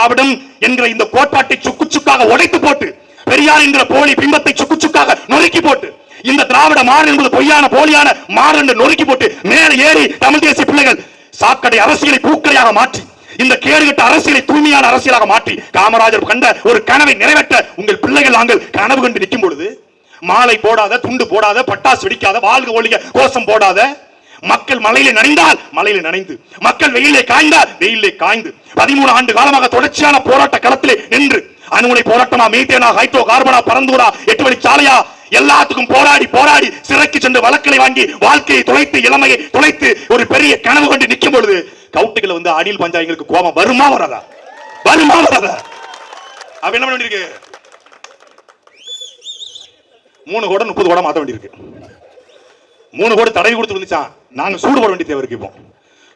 திராவிடம் என்கிற இந்த கோட்பாட்டை சுக்கு சுக்காக உடைத்து போட்டு, பெரியார் என்கிற போலி பிம்பத்தை சுக்கு சுக்காக நொறுக்கி போட்டு, இந்த திராவிட மாடல் என்பது பொய்யான போலியான மாடல் என்று நொறுக்கி போட்டு மேலே ஏறி தமிழ் தேசிய பிள்ளைகள் சாக்கடை அரசியலை பூக்கடையாக மாற்றி, இந்த கேடுகட்ட அரசியலை தூய்மையான அரசியலாக மாற்றி காமராஜர் கண்ட ஒரு கனவை நிறைவேற்ற உங்கள் பிள்ளைகள் நாங்கள் கனவு கண்டு நிற்கும் பொழுது, மாலை போடாத, துண்டு போடாத, பட்டாசு வெடிக்காத, வாழ்க ஒழிக கோஷம் போடாத, மக்கள் மலையிலே நனைந்தால் மலையிலே நனைந்து, மக்கள் வெயிலே காய்ந்தால் வெயிலே காய்ந்து 13 ஆண்டு காலமாக தொடர்ச்சியான போராட்ட களத்திலே நின்று, அணுகுலை போராட்டமா, மீத்தேனா, ஹைட்ரோ கார்பனா, பரந்தூரா, 8 வழி சாலையா, எல்லாத்துக்கும் போராடி போராடி சிறைக்கு சென்று வழக்கலை வாங்கி வாழ்க்கையை தொலைத்து, இளமையை தொலைத்து ஒரு பெரிய கனவு கொண்டு நிற்கும் பொழுது கவுட்டுகளை வந்து அணில் பஞ்சாயங்களுக்கு கோபம் வருமா வராதா? வருமா வராதா? அப்ப என்ன பண்ண வேண்டியிருக்கு? 3 கோடி 30 கோடி மாத்த வேண்டியிருக்கு. 3 கோடி தடவி கொடுத்து வந்துச்சான். நாங்க சூடு போட வேண்டிய தேவை இருக்கு. இப்போ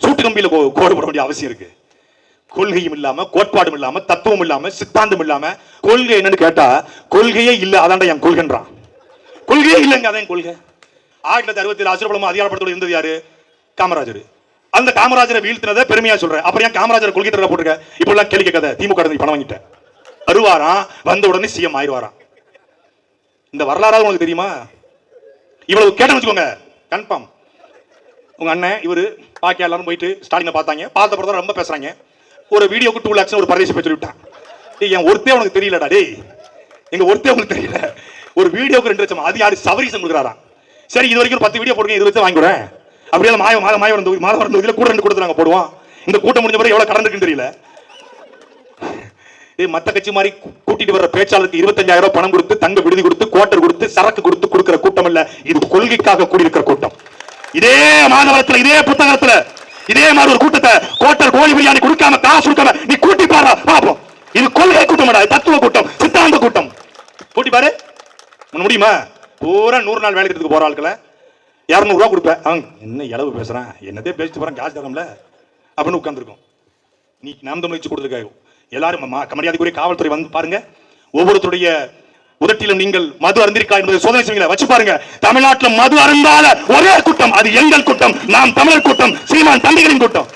சூட்டு கம்பியில கோடு போட வேண்டிய அவசியம் இருக்கு. கொள்கையும் இல்லாம, கோட்பாடும் இல்லாம, தத்துவம் இல்லாம, சித்தாந்தம் இல்லாம, கொள்கை என்னன்னு கேட்டா கொள்கையே இல்ல, அதான்டா என் கொள்கைன்றான். கொள்கையே இல்லைங்க, அதான் கொள்கை. 1967 அசுரபலமா அதிகாரப்படுத்த இருந்தது யாரு? காமராஜர். அந்த காமராஜரை வீழ்த்தினதை பெருமையா சொல்றேன். அப்புறம் ஏன் காமராஜர் கொள்கை தர போட்டுருக்க? இப்ப எல்லாம் கேள்வி கேட்காத. திமுக பணம் வாங்கிட்டேன் வருவாராம், வந்த உடனே சிஎம் ஆயிடுவாராம். இந்த வரலாறு உங்களுக்கு தெரியுமா? இவ்வளவு கேட்டேன்னு வச்சுக்கோங்க, கன்ஃபார்ம். உங்க அண்ணன் இவரு பாக்கி எல்லாரும் போயிட்டு ஸ்டாலினை பார்த்தாங்க. பார்த்த பிறகு ரொம்ப பேசுறாங்க. ஒரு வீடியோக்கு 2 lakhs ஒரு பரதேசி பேச்சு விட்டான். என் ஒருத்தே உனக்கு தெரியலடா டேய், எங்க ஒருத்தே உங்களுக்கு தெரியல. ஒரு வீடியோக்கு 2 லட்சம். அது யாரு? சவரீசன் கொடுக்குறாராம். சரி, இது வரைக்கும் 10 வீடியோ போடுங்க, 20 லட்சம் வாங்கிக்கிறேன். அப்படியே மாதவரம் தொகுதியில் கூட 2 கூட்டத்தை நாங்க போடுவோம். இந்த கூட்டம் முடிஞ்ச பிறகு எவ்வளவு கடன் இருக்குன்னு தெரியல. மத்த கட்சி மாதிரி கூட்டிட்டு வர பேச்சாளருக்கு 25,000 ரூபாய் பணம் கொடுத்து, தங்க விடுதி கொடுத்து, குவார்டர் கொடுத்து, சரக்கு கொடுத்து கொடுக்கிற கூட்டம் இல்ல. இது கொள்கைக்காக கூடியிருக்கிற கூட்டம். இதே மாதவரத்துல, இதே புத்தகத்துல, இதே மாதிரி ஒரு கூட்டத்தை கோட்டர் கோழி பிரியாணி கொடுக்காம, காசு கொடுக்காம நீ கூட்டி பாரு பாப்போம். இது கொள்கை கூட்டம், தத்துவ கூட்டம், சித்தாந்த கூட்டம். கூட்டி பாரு, முடியுமா? பூரா 100 நாள் வேலை திட்டத்துக்கு போற ஆட்களை 200 ரூபாய் கொடுப்பேன். அவங்க என்ன இளவு பேசுறான், என்னதே பேசிட்டு போறான், காசு தரம்ல அப்படின்னு உட்கார்ந்துருக்கும். நீ நாம் தமிழ் வச்சு கொடுத்துருக்காங்க. எல்லாரும் மரியாதைக்குரிய காவல்துறை வந்து பாருங்க. ஒவ்வொருத்தருடைய உதட்டிலும் நீங்கள் மது அருந்திருக்கா என்பதை சோதனை செய்யுங்க, வச்சு பாருங்க. தமிழ்நாட்டில் மது அருந்தாத ஒரே கூட்டம் அது எங்கள் கூட்டம், நாம் தமிழர் கூட்டம், சீமான் தம்பிகளின் கூட்டம்.